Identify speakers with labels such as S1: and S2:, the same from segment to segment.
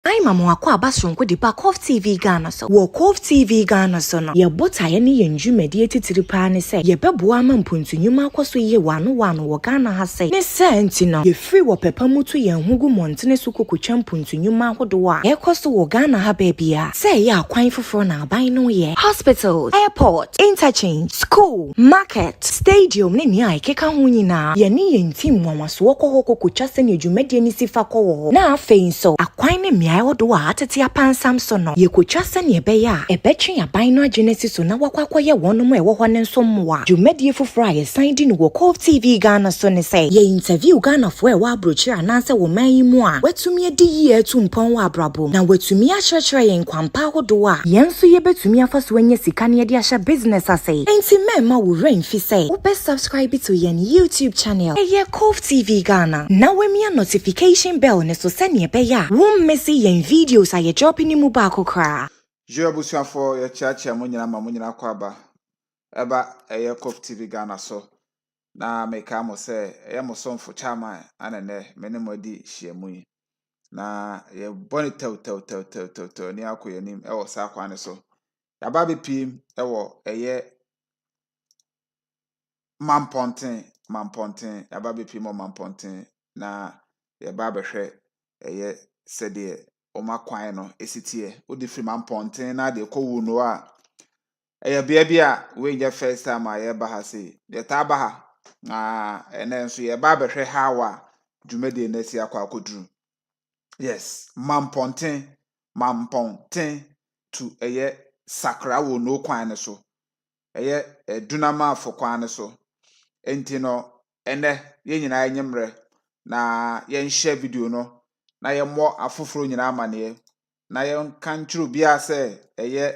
S1: I'm a mwakwa abasonko de ba COVTVGHANA so. Wo COVTVGHANA so no. Ye bota ye ne yenju mediate tiripa ne se. Ye beboa mampuntu nyuma akwaso ye wano wo Ghana ha se. Ne se nti no. Ye free wo pepa mutu ye hugu montene so kokotwa mpuntu nyuma ahodo a. Ye koso wo Ghana ha bebia. Se ye akwan foforo na aban no ye. Hospitals, airport, interchange, school, market, stadium ne nia ikeka ho nyina. Ye ne ye ntim nwanwaso wo kɔ kokotwa se ne dwumade ni sifa kɔ wo. Na afei so akwan ne odo a atete apansam so no yekotwa se ne ebe ya ebetwe aban no agenesi so na wakwakwaye wonom ewo hɔ ne nso mmoa dwumadie foforo a yesan di no wɔ COVTVGHANA so ne sɛ ye interview Ghana fo ewa abrochi ananse wo man yi mu a watumi adi yi atu mpɔn wɔ abrabo na watumi akyerɛkyerɛ ye nkwampa hodo a yenso ye betumi afa so anya sika ne de ahya business ase enti mema wo remfi sɛ wo be subscribe to yen YouTube channel eye COVTVGHANA na wemia notification bell ne so sɛ ne ebe ya wo mmesi yen videos aye drop ni mu ba kokra
S2: Busuafo ye chiachia mo nyina ma mo nyina kwaba eba eye COVTVGHANA so na meka mo se eye mo somfo chama anene mene modi hyiamu yi na ye boni tew ni akoyanim e wo sa kwane so ya ba be pim e wo eye Mampongteng ya ba be pim o Mampongteng na ye ba be hwe eye sede Oma kwan no esitie odi free Mampongteng na de ko Wonoo a eya bia we nje first time aye ba ha se de ta ba ha na ene nso ye ba behwe ha wa dwumade na si akwa akoduru yes Mampongteng to eye Sakora Wonoo kwan ne so eye dunama afo kwan ne so enti no ene ye nyina enyemre na ye share video no na ye mo afoforo nyina amane na ye kan churu bia se eye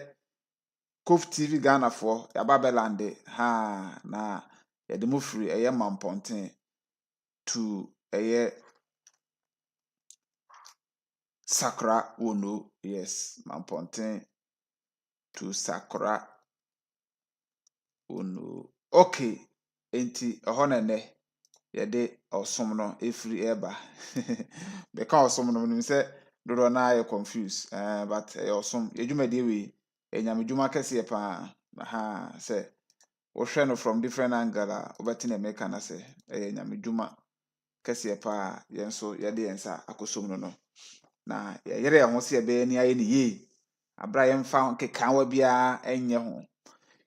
S2: COVTVGHANA fo ya babelande ha na ye de mo free eye Mampongteng to eye Sakora Wonoo yes Mampongteng to Sakora Wonoo okay enti ehona ne ye de osom no efiri eba be ka osom no nim se dodo na ye confused but osom edwumade we enyamedwuma kese pa ha se wo hwe no from different angle obeti na make na se enyamedwuma kese pa yenso ye de yensa akosom no na ye yere ye ho se be ni aye ni ye abra ye mfa kekanwa bia enye ho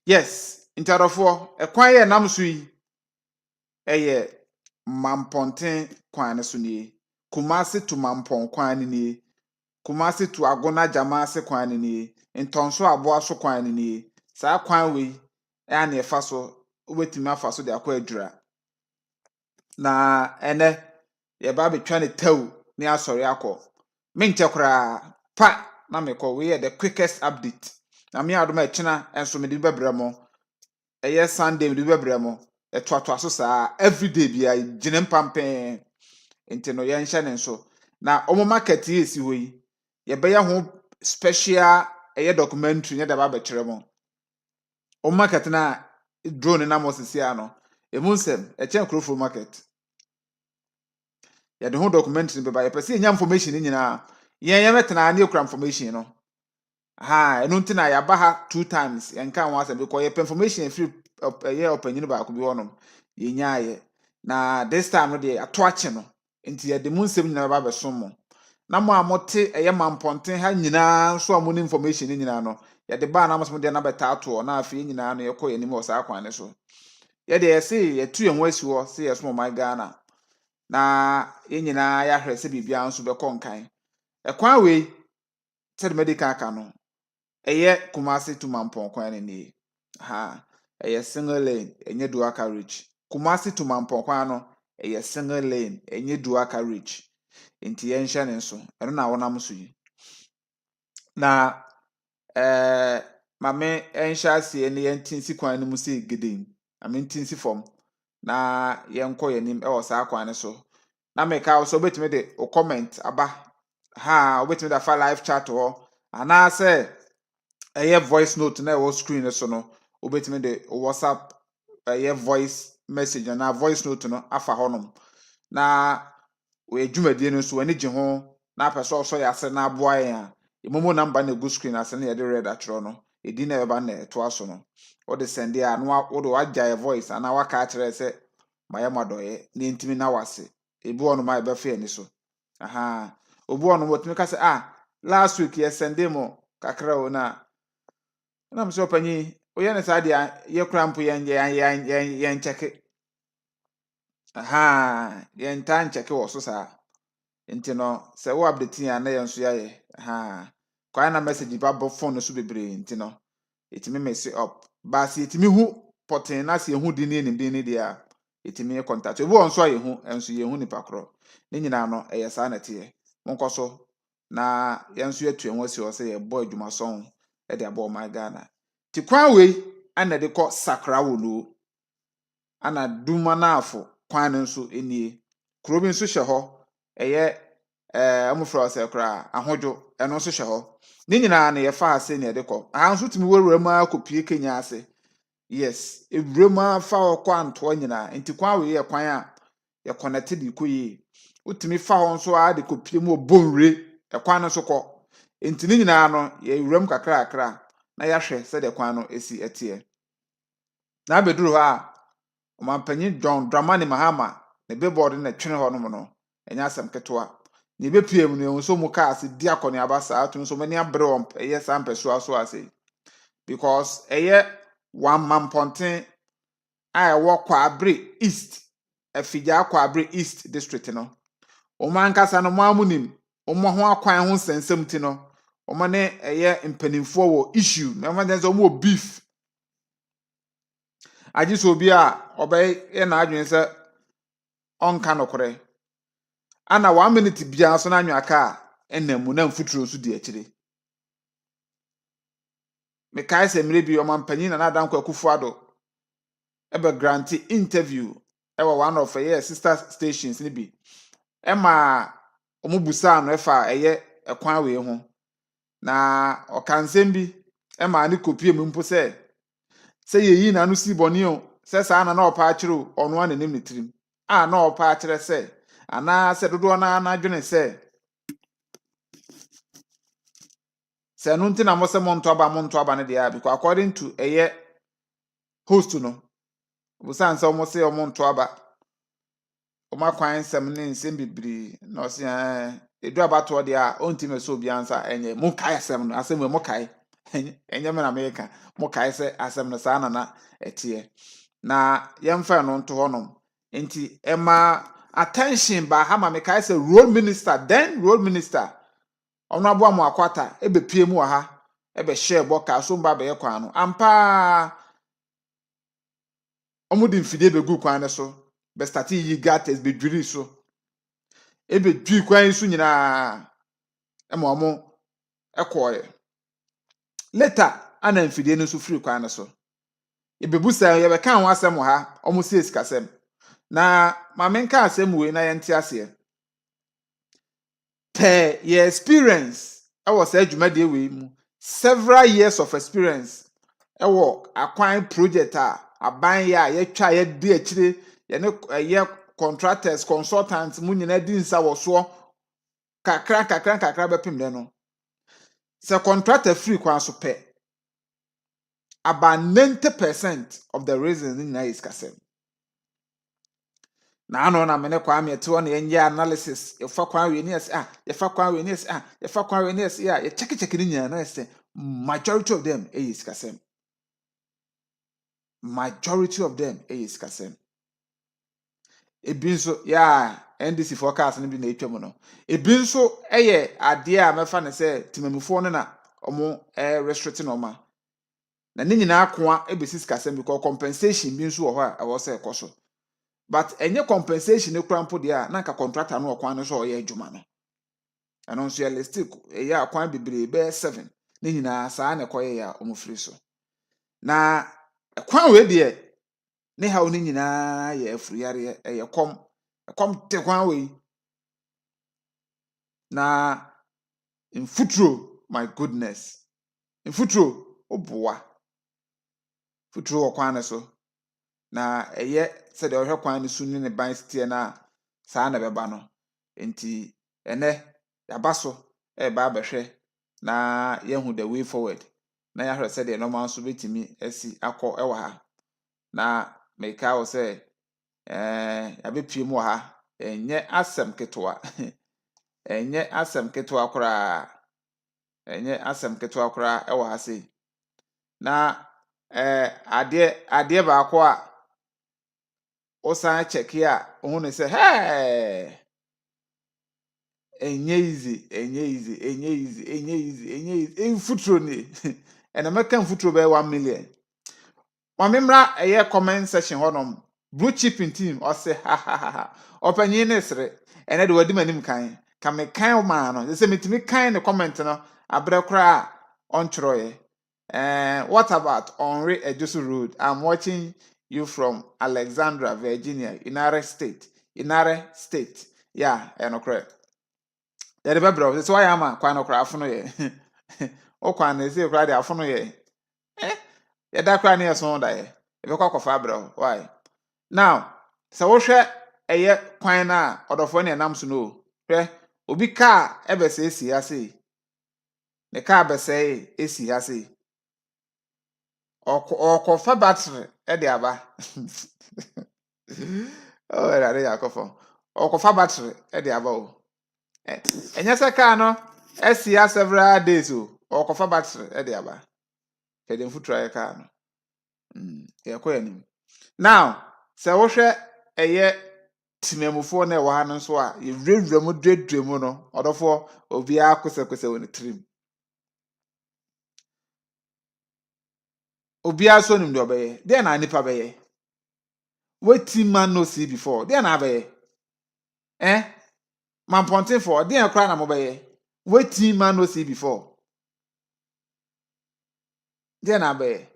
S2: yes interofo ekwan ye nam so yi eye Mampongteng kwan so ni KUMASI to Mampong kwan ni KUMASI to Agona Jamase kwan ni ntonso aboa so kwan ni sa kwan we ya na efa so obetimi afa so de akwa adura na ene ye ba betwa ne taw ni asori akọ menche kura pa na mekọ we the quickest update na me adoma echina enso me de bebremo eye Sunday me de bebremo etwato so saa everyday bia gine mpampen enti no ye nhye ne nso na omo market esi hoyi ye be ya ho special eye documentary ne da ba bekere mo omo market na drone na mo sisi ano emunsem eche nkrofo market ye de ho documentary be ba ye pese nya information ni nyina ye metena na ekura information no ha enu ntina ya ba ha 2 times ye nka ho asem because ye information free ye opanyin ba ko bi honom ye nyaaye na this time no de ato ache no enti ye de munsem nyina ba besom mo na mo amote eye Mampongteng ha nyina so amu information ni nyina no ye de ba na amosom de na beta ato na afi nyina no ye kɔ ye nim o sa kwan ne so ye de ye se ye tu ye ho asi ho se ye so my Ghana na ye nyina ya hwɛ se bibia nso be kɔ nkan ekwan we se de medical aka no eye KUMASI to Mampong kwan ni ha eye single lane enye dual carriage KUMASI to Mampong kwan no eye single lane enye dual carriage enti ye nhye ne nso eno na wonam so yi na mame enhye ase ne ye ntinsi kwan no mu se gidin ame ntinsi fom na ye nkɔ yanim e wo sa kwan ne so na meka so betime de o comment aba ha obetime da fa live chat ho ana se eye voice note na wo screen so no obetime de WhatsApp eye voice message na voice note no afa honom na we dwumadie no so ani gye ho na person so ya se na aboa ya imomo number na go screen ase na ye de red atro no edi na eba na eto aso no o de send ya no wo do wagya voice ana waka akere se maye madoye na ntimi na wase ebi ono ma ebe fe ani so aha obi ono motimi ka se last week ye send mo kakra o na m so panyi oye ne sa dia ye krampo ye check aha ye ntan check wo so sa nti no se wo update ya na ye nso ya ye aha kwa na message ba bo phone so bebre nti no etimi mess up ba si etimi hu poten na si ehu di ni ni dia etimi contact obi won so ye hu enso ye hu nipa kro ni nyina no eye sa na tie monko so na ye nso ye tu enwo si o se ye boy adwuma so e de abo my Ghana ti kwan we ana de ko Sakora Wonoo ana duma na afo kwan nso enie kuro bi nso hye ho eye amufra Sakora ahodwo eno nso hye ho ni nyina na ye fa ase ne de ko nso timi wowura ma akopie Kenya ase yes ewurema fa okwa anto nyina nti kwan we ye kwan a ye connected ikoyi utimi fa ho nso a de kopie mu obonre kwan no so ko nti ni nyina no ye ewuram kakra na ya hwe se de kwan no esi etie na beduru ha omampanyin John Dramani Mahama ne billboard na twene ho no no enya asem ketwa ne bepiem no nso mu ka ase di akone abasa atum so mani abre on eye sampeso aso ase because eye one Mampongteng I work Kwabre East Afigya Kwabre East district no oman kasa no mamunim omo ho akwan ho sensem ti no omo ne eye mpanimfo wo issue me den so omo beef agi so bi a obey e na adwen se onka nokore ana 1 minute bia so na anwaka enam na mfuturo so di akire me kai se mire bi omampanyin na adan kwa Kufuado ebe grant interview ewa one of sister stations ni bi ema omubusa no efa ekwan we ho na okansem bi ema ni kopie mu mpo se yeyi na no si boni o se sa na opa akire ono ananim ni tirim na opa akire se ana se dodo na adwene se no ntina mo se monto aba ne dia because according to host no busan se omo se omonto aba omakwan sem ne nsem bibiri na o se edu abato de a ontime so obi ansa enye mo kai asem no asem mo kai enye me na America mo kai se asem no sa na etie na yemfa no nto honom enti ema attention ba ha ma me kai se role minister ono abo am akwata ebepie mu ha ebe share boka so mba be yekwa no ampa omudi mfide begu kwan ne so be start yi gates be dwiri so ebe dwi kwan so nyina ema omo ekoye later ana mfide no so free kwan ne so ebe busa ye be kan ho asem ha omo sie sikasem na ma menka asem we na yente ase pe ye experience I was adwumade we mu several years of experience ewo akwan project aban ya yetwa ye di akire ye ne ye contractors consultants mu nyina di nsa wo so kakra bepem de no se contractor free kwan so pe about 90% of the reasons in is kasem na ano na mene kwa me te wona yenye analysis ye fa kwan we ni ese ye fa kwan we ni ese ye fa kwan we ni ese ye check ni nyina na ese majority of them is kasem majority of them is kasem ebi nso ya NDC forecast ni bi na etwam no ebi nso ade a mefa ne se timamufo no na omo restrict no ma na ni nyina akoa ebesi kasem because compensation bi nso wo ho a wo se ekoso but enye compensation ne krampo de a na nka contractor no okwan no so oye adwuma no eno nso ya listic akwan bibre be 7 ne nyina saa na ekoye ya omofiri so na ekwan we de ne hawo ne nyina ya afuriyare kom te kwan we na infutro my goodness infutro oboa futuro okwan ne so na se de ohwe kwan ne su ne ban stie na saa na beba no enti ene yabaso ba behwe na yehu the way forward na ya hwere se de no man so betimi asi akọ ewa ha na meka wo se yabepie mu ha enye asem ketwa enye asem ketwa kora ewa ha sei na ade baako a osan check ya ohun ne se hey enye easy futuro ni ena meka futuro be 1 million mamemra eye comment section honom blue chip team o se ha opanyin ne sere ene de wadi manim kan ka me kan ma no se metimi kan ne comment no abre kra on troye what about Henry Ejosu Road? I'm watching you from Alexandria, Virginia, Inare State. Yeah, correct. Yeah, the bro. That's why I'm a quite craft no ye. O kwan is a cry afono ye. Yeah, that cry near son die. If you call Fabro, why? Now, so what share a ye quine or the phone andams no. Obi car ever say, see, I see. The car be say, see, I see. Or fa battery e de aba oh era de yakofo or fa battery e de aba o enya se car no esia several days o or fa battery e de aba ke dem futura e car no ye ko yanim now se wo hwe eye timemufo na wa no so a ye wrewre mu dredre mu no odofo obi akosakose woni trim obi aso nim de obeye de na nipa beye wetin man no see before de na beye Mampongteng for de ekra na mo beye wetin man no see before de na beye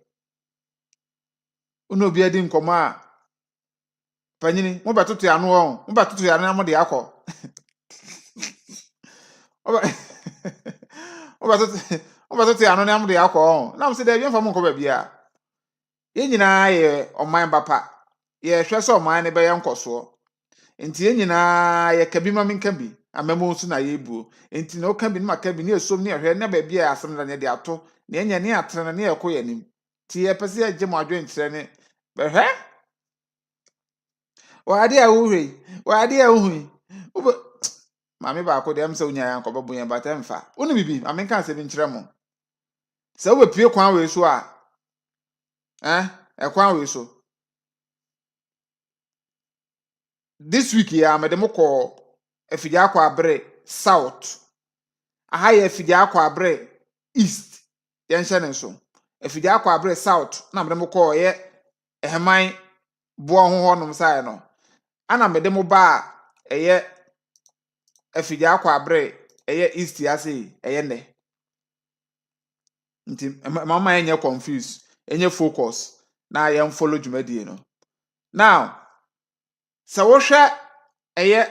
S2: uno obi adi nkomo a panyini mo betoto ya no o mo betoto ya na mo de akọ mo betoto ya no na mo de akọ na mo se de bi mfa mo nko ba bia ye nyina ye oman bapa ye hwe so oman ne be ye nkoso enti ye nyina ye kabi ma menka bi amemo nso na ye buo enti na o ka bi na maka bi ne esom ne hwe na ba bia asem na ne de ato na enya ne atre ne ekọ yanim ti ye pese ye mo adwen kire ne be hwe wade a wuhui mami ba ko dem se unya ya nko babu yan batemfa unu bibi amenka se bi nkire mo se wo pie kwan we so a ekwan we so this week ya medem ko Afigya Kwabre south aha ya Afigya Kwabre east yen hye ne so Afigya Kwabre south na medem ko ye ehman bo ho nom sai no ana medem ba eye Afigya Kwabre eye east ya sei eye ne nti mama enye confused enye focus na yem follow dwumadie no now se wo hwe eye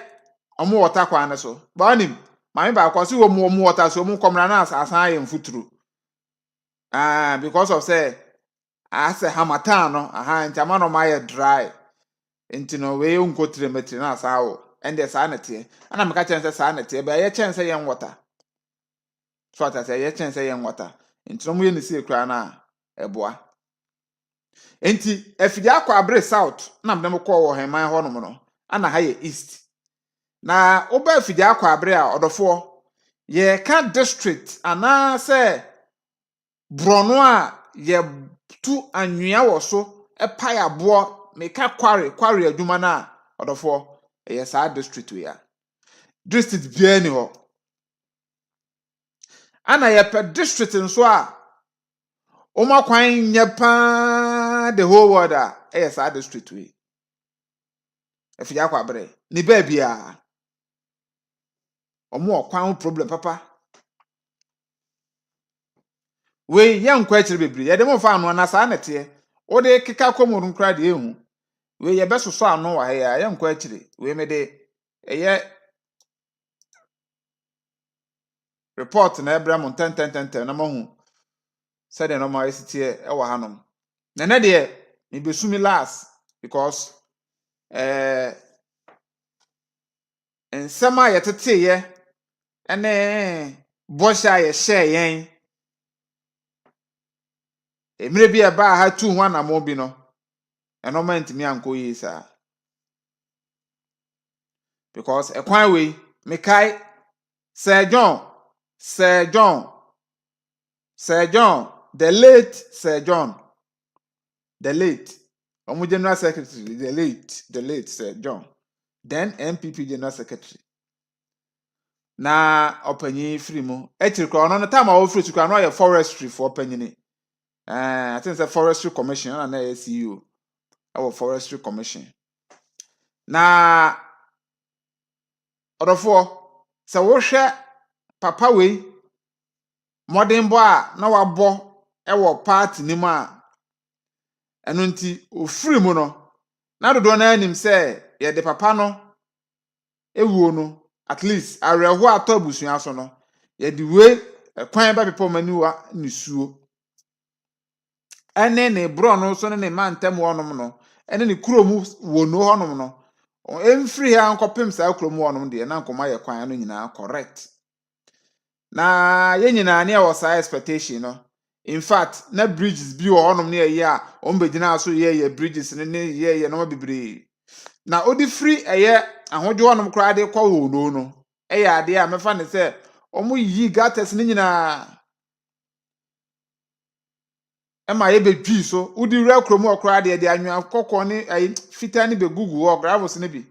S2: omo water kwan so ba onim mami ba kwase wo mo water so mo komra na asan yem futuru because of say ase hamatan no ntama no ma ye dry enti no we unkotre metri na asawo ende sa na tie ana meka chen sa na tie ba ye chen se yen water so ata se ye chen se yen water enti no mo ye ni se kra na eboa enti Afigya Kwabre south na mdem ko wo heman ho no no ana ha ye east na oba Afigya Kwabre a odofo ye ka district ana se brono a ye tu anwea wo so epa ya bo meka kware adwuma na odofo ye sa district we ya district bia ni ho ana ye pe district nso a Oma kwan nyepa the whole world a sa district we Afigya Kwabre ni ba bia omo kwan problem papa we yan kwa chire bebri ye dem fa anu na sa na te o de keka komuru nkra de ehu we ye besoso anu wa ya yan kwa chire we me de eye report na Abraham 10 na mahu said no ma esitie e wa hanom na de me besumi last because ensema ye tete ye ene bosha ye share yen emre bi e ba ha tu ho na mo bi no eno ment mi anko yi sa because ekwan we me kai Sir John the late Sir John the late Omo General Secretary the late Sir John then MPP General Secretary na opanyi free mu etirikwa no time a free tikwa no ye forestry for opanyini I think it's forestry commission na CEO our forestry commission na odofo se wo hwe papa we modern boy na wabo wo party ni mu a eno nti ofiri mu no na dodo na anim se ye de papa no ewuo no at least areho ato abusuan so no ye de we kwan ba pepo maniwa nisuo ene ne bro no so ne mantem wonom no ene ne kuromu Wonoo honom no emfiri ha nkopem sa kuromu wonom de na nkoma ye kwan no nyina correct na ye nyina ne wo sa expectation no in fact na bridges bi wo honom ne ye a ombegina so ye bridges ne ye no bibiri na odi free eye ahodwo wonom kra de kwa Wonoo no eye ade a mefa ne se omo yi gates ne nyina ema ye bedwi so udi wura kromu okra de anwa kokko ne fita ne be gugu o gravels ne bi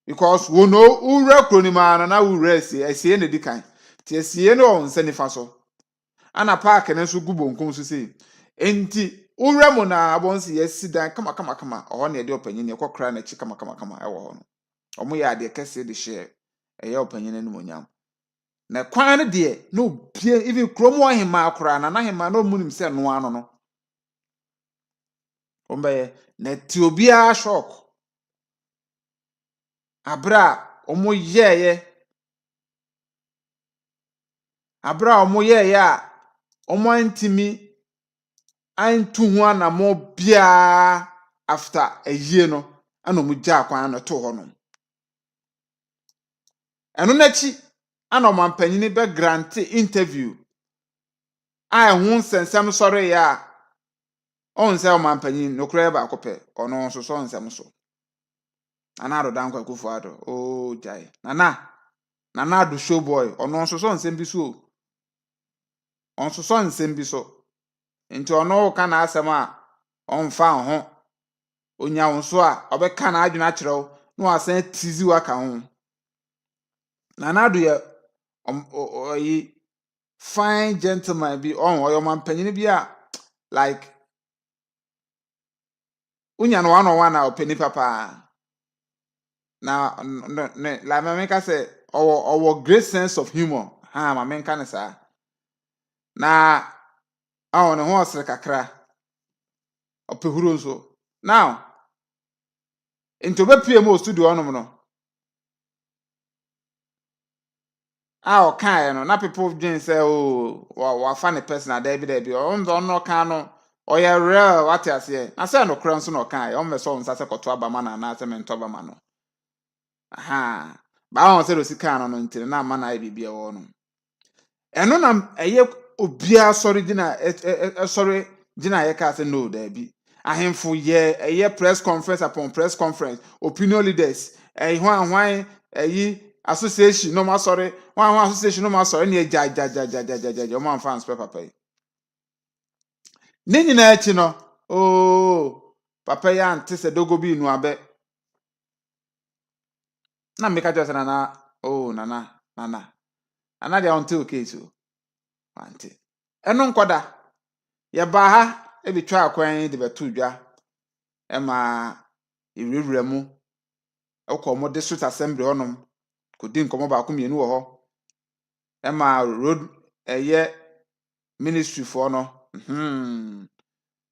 S2: because Wonoo wura kroni ma na wura esie ne dikan ti esie ne on se nifa so ana park ne so gubo nkom so sei enti wura mo na abonsi yesi dan kama oho ne de opanyin ne kokra na chi kama ewo ho no omo ya de kese de share eye opanyin ne monyam na kwan de no bie even kromo ohima akora na hima no munim se no ano no ombe na ti obia shock abra omo yeye a omo antimi antu ho na mo bia after a year no ana omo gya kwan no to ho no eno na chi ana omampanyini be grant interview a ho nsensem sori ya on se omampanyini no kra ba akopɛ ono so so nsem so ana ado dan kwa kufu ado o jai nana ado show boy ono so so nsem bi so on so so nsem bi so nti ono ka na asem a on fa ho onya wo so a obeka na adwena kyerɛw no asan tizi waka ho nana ado ye oyi fine gentleman bi on oyo mampanyini bi a like unya no one na opani papa na la mamenka say our great sense of humor ha mamenka ne sa na awon ho osre kakra opehuro nso now into be pm o studio onom no o kan no na people dream say oh wa fa ne personal there on no kan no oya real what you say na say no kran so no kan o me so nsa se koto abama na se mento abama no aha ba on se ro sika no ntire na ama na bibia wo no eno na eye obia sorry gina sorry gina ye ka say no there be ahemfo ye eye press conference upon press conference opinion leaders hwan association no ma sorry hwan association no ma sorry na ja o man fans papa ni nyina achi no oh papa ya ante se dogo bi nu abe na meka just na oh nana dia until okay so ante eno nkoda ye ba ha e bitwa akwan de betu dwa e ma ewurawura mu okomo district assembly onom kodi nkomo ba ko mienu wo ho e ma road eye ministry for no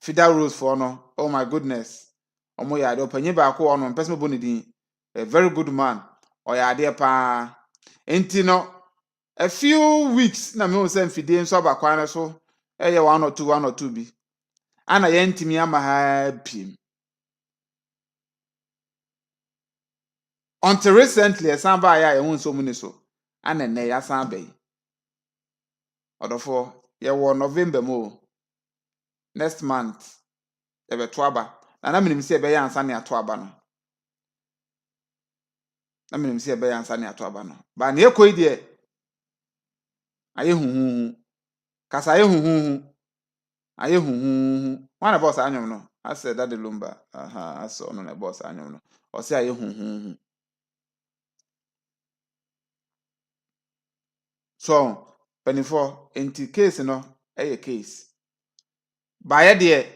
S2: federal roads for no oh my goodness omo ya de opanyi ba ko onom person bo ne din a very good man o ya de pa enti no a few weeks na me won say mfidie nso abakwan ne so eye 1 or 2 bi ana ye ntimi ama ha pim until recently samba ya ye won so mu ni so ana ne yasan bay odofo ye wo November mo next month ebe to aba na minim se ebe ya ansa ne ato aba no na minim se ebe ya ansa ne ato aba no ba ne ekoi de aye huhu kasa aye huhu aye huhu wana boss anyom no I said that the lumba aso no na boss anyom no o se aye huhu so penifo enti case no eye case ba ye de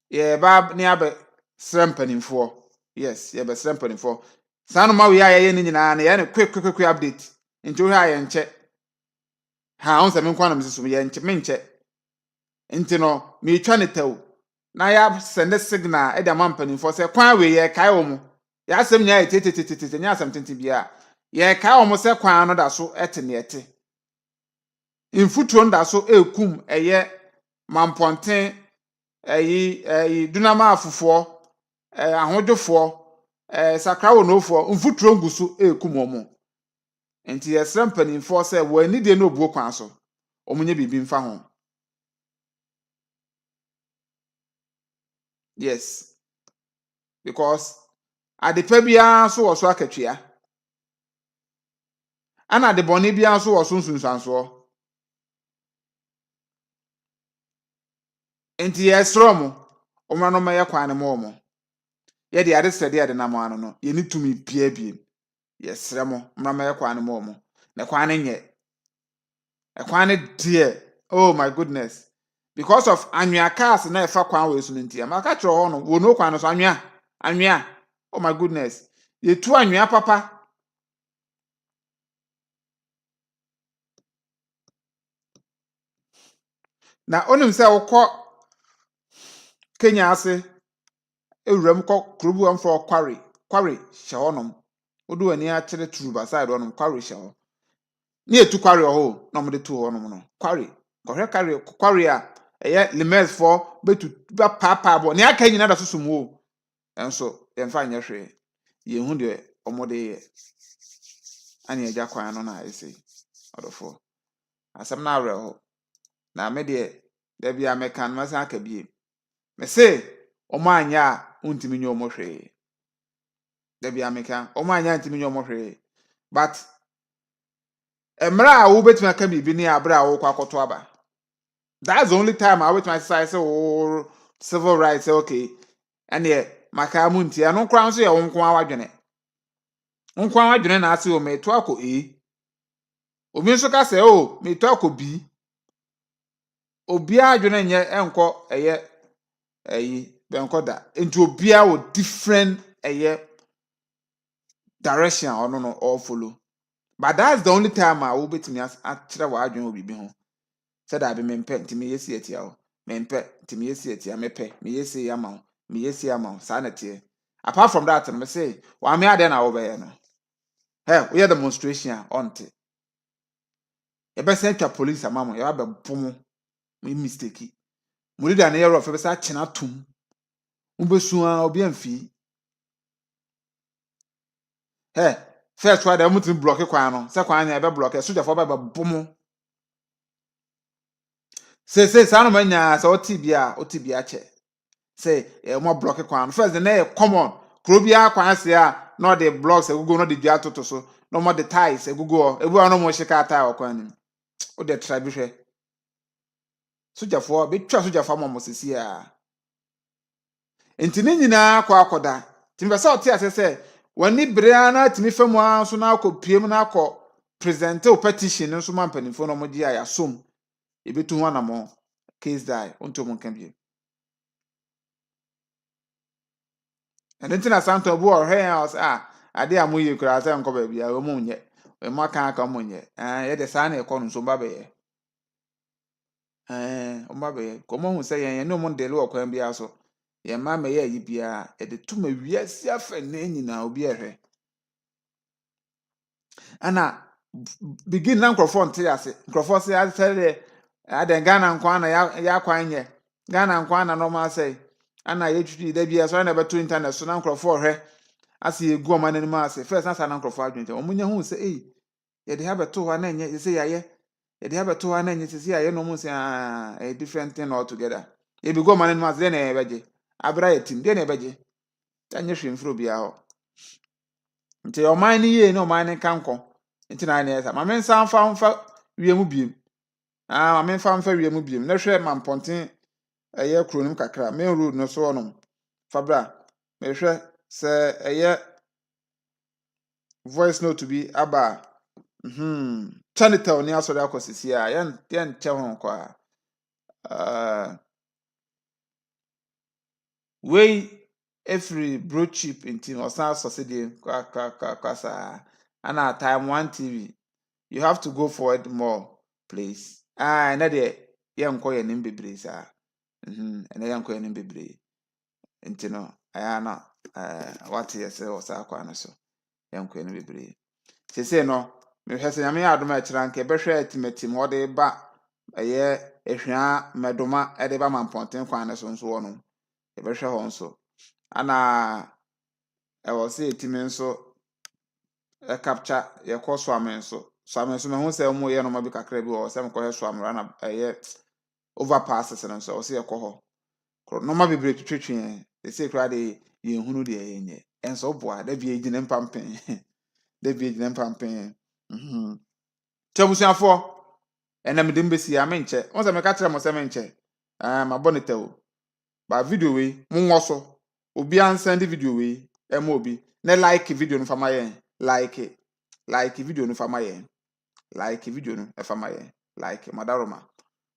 S2: ye ba ni abe srem penifo yes ye be srem penifo sanu ma we aye ni nyina na ye ne quick update enti wo aye nche ha on se me kwa na msesu ye nche me nche enti no me twa ne taw na ya send signal e de ma mpanimfo se kwan we ye kai wo mu ya asem nya tete nya asem tete bia ye kai wo mu se kwan no da so ete ne ete infutuo nda so ekum eye Mampongteng dunama afufo ahodwofo Sakora Wonoo infutuo nguso ekum omo enti ye srem mpanimfo se wo ani de no obuo kwan so omunye bibi mfa ho. Yes, because adepa bia so wo so akatwea ana ade bone bia so wo so nsunsanso enti yesrom omra no maye kwan ne mo ye de ade sede ade na mo ano no ye ni tumi pia biem yesrem omra maye kwan ne mo ne kwan ne nye e kwan ne de oh my goodness because of anwea cars na efa kwan we so ntia maka kire ho no Wonoo kwan no so anwea oh my goodness ye tu anwea papa na onim se wokọ Kenya ase ewuram kọ krobu amfo Kwabre hye honom odu ani a kire Turuba side honom Kwabre hye ho ni etu Kwabre ho na mo de tu honom no Kwabre Kwabre a eye limels for betu ba papa bo ni aka nyina da susum wo enso ye mfa nya hwe ye hu de omode ye ani eja kwan no na ese odofo asem na awre ho na me de bia mekan masa aka bie me se omanya untimi nyo mo hwe de bia mekan omanya untimi nyo mo hwe but emra wo betima aka bibi ni abra wo kwakoto aba that's the only time I wait my say oh civil rights okay and yeah maka munti anu kran so ye wonko awadwene wonko awadwene na ase o me to akọ obi nso ka se o me to akọ bi obi adwene nye enko eye benko da enti obi a wo different direction or no all follow but that's the only time I will betimi akire wa adwene obi bi ho said I be mempe ntimi yesi etia o mempe ntimi yesi etia mepe me yesi yama me yesi yama sa na tie apart from that me say wa me ade na wo be no hey we demonstration on te e be say twa police amamo ye ba bomo me mistake mo leader na yero fe be say chena tum mo besu a obi amfi hey first why dem mutin block kwan no se kwan nya e be block soja fo ba bomo say sa no manya sa otibia che say mo block kwan first na e common krobia kwan se a no the blocks egugo no the dua toto so no mo the ties egugo ebu no mo shika tie okwan nim o the try bi hwe soja fo be twa soja fo mo sisi a enti ne nyina kwa akoda timbe sa oti ase wani brea na timi famu a so na akopiem na akọ present o petition nso ma mpanimfo no mo di aya som ebetu ho anamo case die onto mo kan bi enti na santo bu o hwe house ade amoye kura ase nko ba bia o mo nye e mo kan aka mo nye ye de sa na e ko no so ba be ye o ma be ko mo hu se ye no mo de le okwan bia so ye ma me ye yi bia e de tuma wiase afa na nyina obi ehwe ana begin na microphone te ase microphone se ase aden Ghana nkwa na ya kwan nye Ghana nkwa na normal say ana ye twitwi da bia so na beto internet so na microphone hwe ase egu o manani ma ase first na sa na microphone adwente omunya hu se ye de habeto ho na enye ye say yaye ye de habeto ho na enye say yaye no mu say a different thing altogether e bi go man no ase na ye beje abra ye tim de na ye beje tanye hwe mfro bia ho nti o man ni ye na o man ni kanko nti na na esa ma men san fa wiemu biem ma men fa wiemu biem na hwe Mampongteng eye kronim kakra main road no so onom fabra me hwe se eye voice note bi aba chanitel ni asori akosisi a yen che ho kwa we every bro chip in team or sound subsidy kwa sa ana time 1 TV you have to go forward more please na de yen ko yen bebre sa ene yen ko yen bebre ntino aya na what yes o sa kwa na so yen ko yen bebre sese no me hwese nyame adom a kira nke behwe atimatim hode ba eye ehwia medoma ede ba Mampongteng kwan ne so nso wono e behwe ho nso ana e wo se etimi nso e capture ye ko so amen so me hu se mo ye no ma bi kakra bi wo se me ko he so amra na eye overpasses no so wo se ye ko ho no ma bebre twetwe e se kra de ye hunu de ye nye enso boa da bi egine mpampen da bi egine mpampen Chabusiafo enam dem besi ya menche won se me ka kire mo se menche ma bonita o ba video we mo so obi an send video we e mo obi na like video no fama yen like video no fama yen like video no e fama yen like madaroma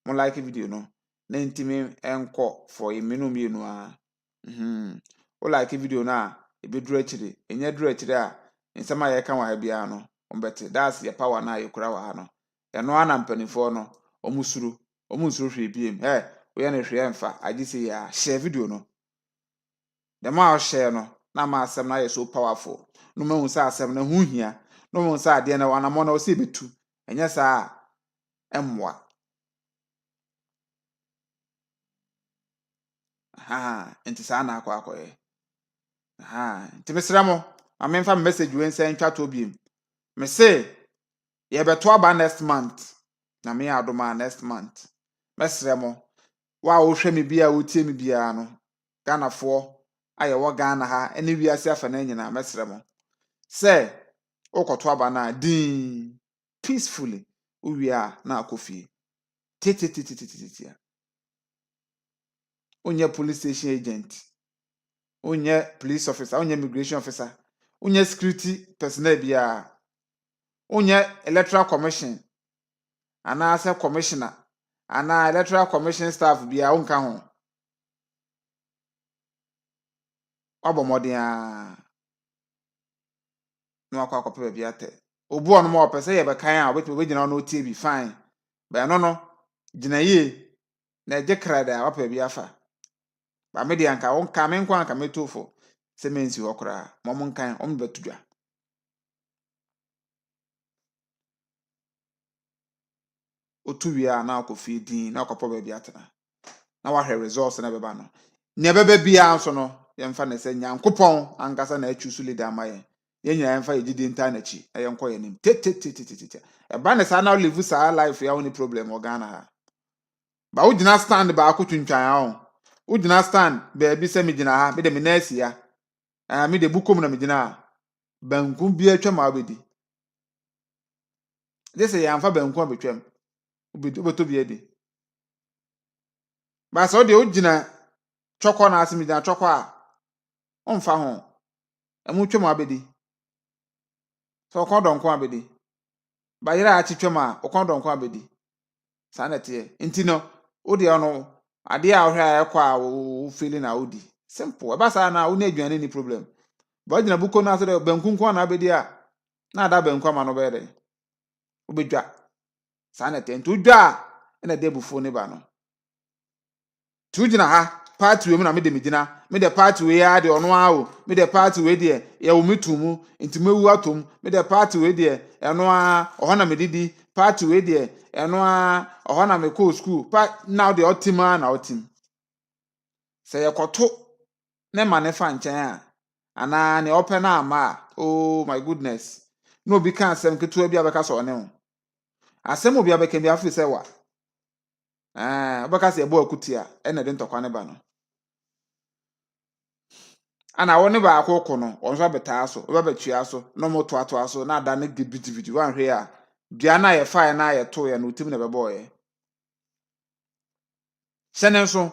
S2: mo like video no na ntimi enko for imenu mienu a o like video na e be duru akire enya duru akire a nsema ye kan wa bia no ombete that's your power na ye kura wa ha no eno ana mpanifo no omusuru hwe biem we ya na hwe emfa agisi ya share video no the ma share no na ma asem na ye so powerful no ma hu sa asem na hu hia no ma hu sa ade na wana mo na o se betu enya sa emwa enti sa na akwa enti mesra mo amemfa message we nsa ntwa to biem me say ye beto aba next month na me adoma next month mesra mo wa wo hwe me bia wo tie me bia no Ghana fo aye wo Ghana ha ene wiase afa na nyina mesra mo say okoto aba na din peacefully uwia na akofie titi onye police station agent onye police officer onye immigration officer onye security personnel bia onye electoral commission ana ase commissioner ana electoral commission staff bia onka ho obomodin a no akwa akwa bia te obu onu ma opese ye be kan a obetime be gina no tie bi fine ba no gina ye na je krada wapa bia fa ba me de anka onka me nkwa anka metofo se mensi hokra mo nkan o mbetudwa otu wi na akofi din na akopo ba bia tena na wa hwe results na beba no ne beba bia nso no ye mfa ne se nyankopon ankasa na achu su leader amaye ye nyina mfa yegidi nta na chi ye nko ye nim tete e ba ne sa na live sa life ya woni problem o Ghana ha ba wo gina stand ba akotwintwan ha wo gina stand ba bi se me gina ha me de me na asia me de bukom na me gina bankum bi atwa ma obedi de se ya mfa bankum abetwam obedi obeto bi edi ba so de wo gina choko na asimi gina choko a onfa ho emu twam abedi so okon abedi ba yira achi twam a okon abedi sa na tie ntino wo de ono ade a ohwe a ekwa a wo feeling na odi simple e ba sa na wo na aduane ni problem ba gina buko na so de bankum na abedi a na ada bankum ma no be de obedwa sa na tie ntu dwa na de bufo ne ba no tu gina ha party we mu na me de me gina me de party we ya de ono a o me de party we de ye wo metumu nti mewu atom me de party we de eno a oho na me didi party we de eno a oho na me call school now the ultima na ultim say yekoto ne ma ne fa nchen a ana ne open na ama oh my goodness no be can asɛm ketewa bi abɛka so ɔne ho asɛm obi abɛka bi afi sɛ wa abɛka sɛ ɛbɔ akutia ɛna de ntɔkwa ne ba no ana wone ba akoko no ɔnso abɛtaa so ɔbɛbɛtua so no mo toatoa so na ada ne gibidibidi wanhwe a dua na yɛ fae na yɛ to yɛ no utim na bɛbɔ yɛ hyɛne nso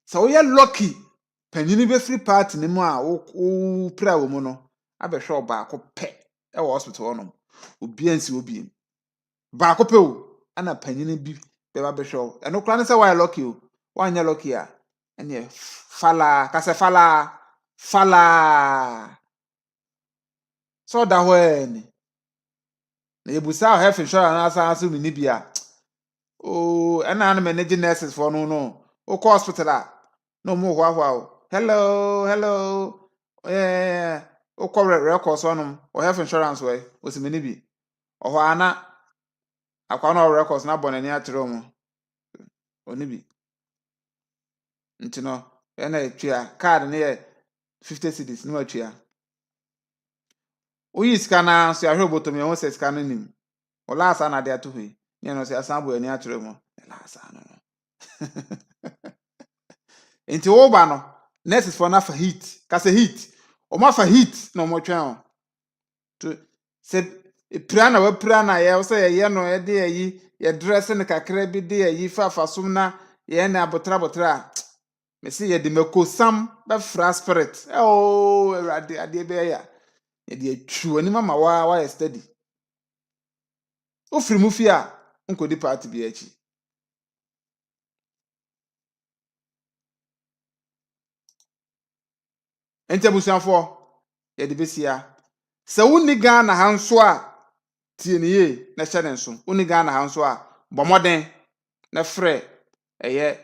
S2: sɛ woyɛ lucky panyini bɛfiri party ne mu a wo pra wo mu no abɛhwɛ ɔbaako pɛ ɛwɔ hospital hɔ no obi ansi obi baako pɛ o ana panyini bi bɛba bɛhwɛ o ɛno kora ne sɛ woyɛ lucky o woanyɛ lucky a ɛne fala kasɛ fala so da hɔ ɛni na yebusa health insurance na asan mi ni bia o ɛna na manage nurses for no o call hospital a no mo hwa hello o call records on o health insurance way o si mi ni bi o hɔ ana akwa na records na bonani atero mo oni bi ntino ɛna etwa card ne yɛ 50 cedis no atwa oyi scanner so ahwe botom ye won se scanner nim o la asa na de ato hwe ne no se asan bo ani atoro mo la asa no enti wo ba no nurses for na for heat ka se heat o ma for heat no mo twen o to se prana wa prana ye o se ye no ye de yi ye dress ne kakra bi de yi fa som na ye na botra me se ye de makosam ba fra spirit o ade ade be ya ye de atwu ani mama wa ye steady o firi mu fi a nkodi party bi achi ente busuafo ye de besia se woni Ghana ha nso a tie ne ye na hyɛ ne nso woni Ghana ha nso a bomoden na frɛ eye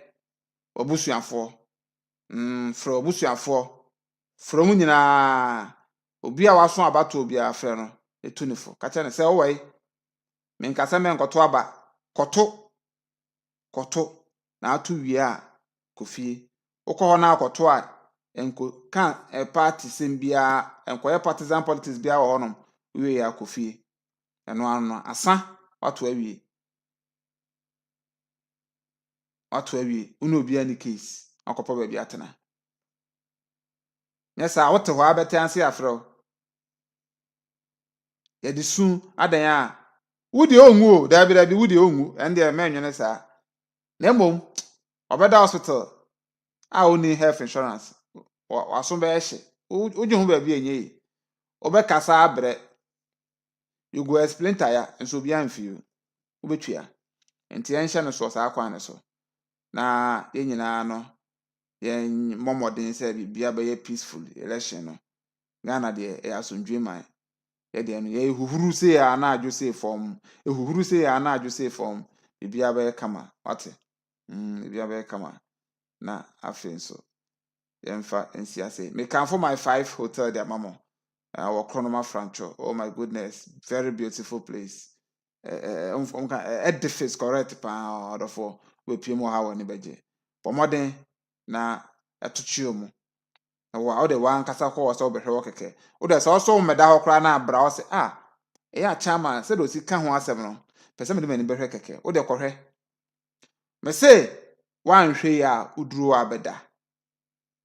S2: obusuafo frɛ obusuafo frɛ mu nyina obi a waso abato obi a frɛ no etunifo ka kyɛ ne sɛ owai men kasa men koto aba koto na atu wie a kofie ukọ na akoto a enko kan party sembia enko partisan politics bia wo honom wie ya kofie eno ano asa wato awie unu obi ani case akopo ba bia tena nyesa wote ho abetanse afro ye de sun adan a wudi onwu o dabi wudi onwu ende menwene sa na mom obeda hospital a oni health insurance waso be ehye uju hu ba bi enye obekasa abre you go explain tire enso bi amfi obetua enti enhye no so sa akwan ne so na yenyina no ye momodin se bia be peaceful election no Ghana de e asondwe man ye de no ye huhuru se ya na adwo se form ehuhuru se ya na adwo se form bia be kama wate bia be kama na afenso yemfa ensiase me can for my 5 hotel there mamo our Chronoma Francho. Oh my goodness, very beautiful place. Edifice correct pa order for we pimo ha woni beje pomodin na etochio mu wa o de wan kasa ko so behwe wo keke o de so so meda ho kra na abra o se ya chama se do si ka ho asem no pese me de mani behwe keke o de kohwe me se wan hwe ya uduru abeda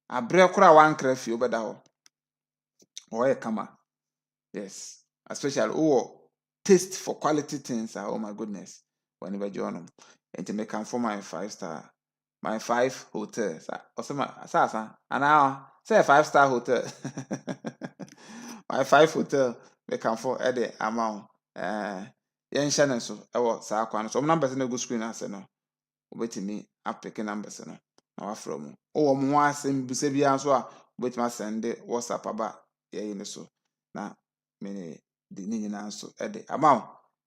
S2: abre kra wan kra fi obeda ho o kama yes especially taste for quality things. Oh my goodness. Whenever you want and to make come for my 5-star, my 5 hotels. Also, and now say 5-star hotel. My 5 hotel they come for the amount. Yen Shannon so I was Sakora. So numbers in the good screen. I said no. Wait me up picking numbers. No, now from more same Busebia so wait my send it WhatsApp about so now many. The nyina so ede amount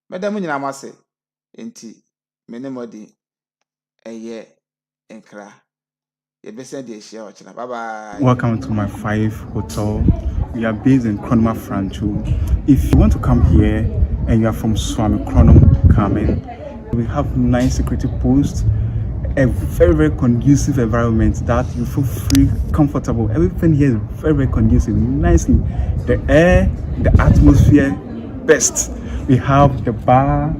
S2: madam nyina mase enti menemodi eye enkra ye bese de share ochina bye bye.
S3: Welcome to my 5 hotel. We are based in Chronoma Francho. If you want to come here and you are from Swami Chronom, come in. We have nice security posts, a very conducive environment that you feel free, comfortable. Everything here is very conducive, nicely. The air, the atmosphere, best. We have the bar,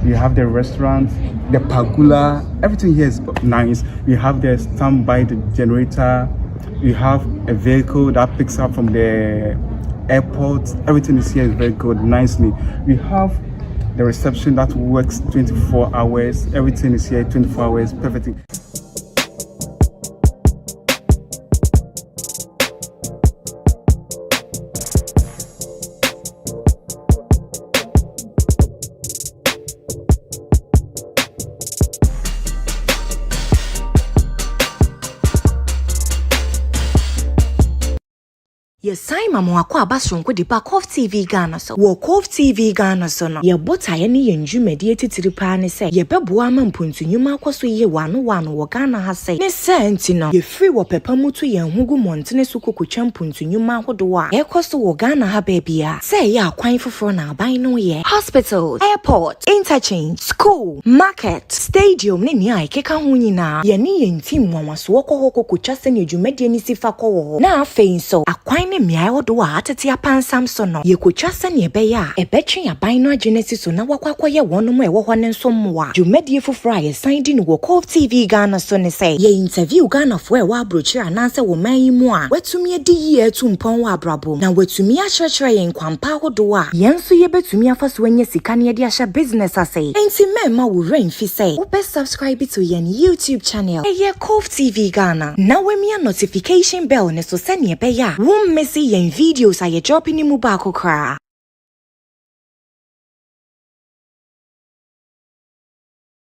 S3: we have the restaurant, the pergola, everything here is nice. We have the standby the generator, we have a vehicle that picks up from the airport. Everything is here is very good, nicely. We have the reception that works 24 hours. Everything is here 24 hours, perfectly.
S1: Yes, Simon Mwakwa Basonko di pa COVTVGHANA so. Wo COVTVGHANA so no. Ye bota ye ni yenju medie titiripa ne se. Ye beboa mampuntu nyuma akwaso ye wano wo Ghana ha se. Ne se enti no. Ye free wo pepa mutu ye hugu montene so kokotwa mpuntu nyuma ahodo a. Ye kwaso wo Ghana ha bebia. Se ye akwan foforo na aban no ye. Hospitals, airport, interchange, school, market, stadium ne ni ai keka ho nyina. Ye ni yenti mwanwaso wo kokotwa se ne dwumade ni sifa ko. Na afei so akwan miai odo a atete apansam so no ye kotwa se ne ebe ya ebetwe aban no agenesi so na wakwakwa ye wono mo ewo hɔ ne nso mmoa dwumadi foforo a ye san di no wo COVTVGHANA so ne say ye interview Ghana fo e wa abrochi ananse wo man yi mu a watumi edi yi etumpon wa abrabo na watumi akyerɛkyerɛ ye nkwampa hodo a yenso ye betumi afaso anya sika ne de ahya business ase enti memma wo rain fi say wo be subscribe to ye YouTube channel ye COVTVGHANA na wemia notification bell ne so se ne ebe ya wo see yen videos are dropping in mu baako kra.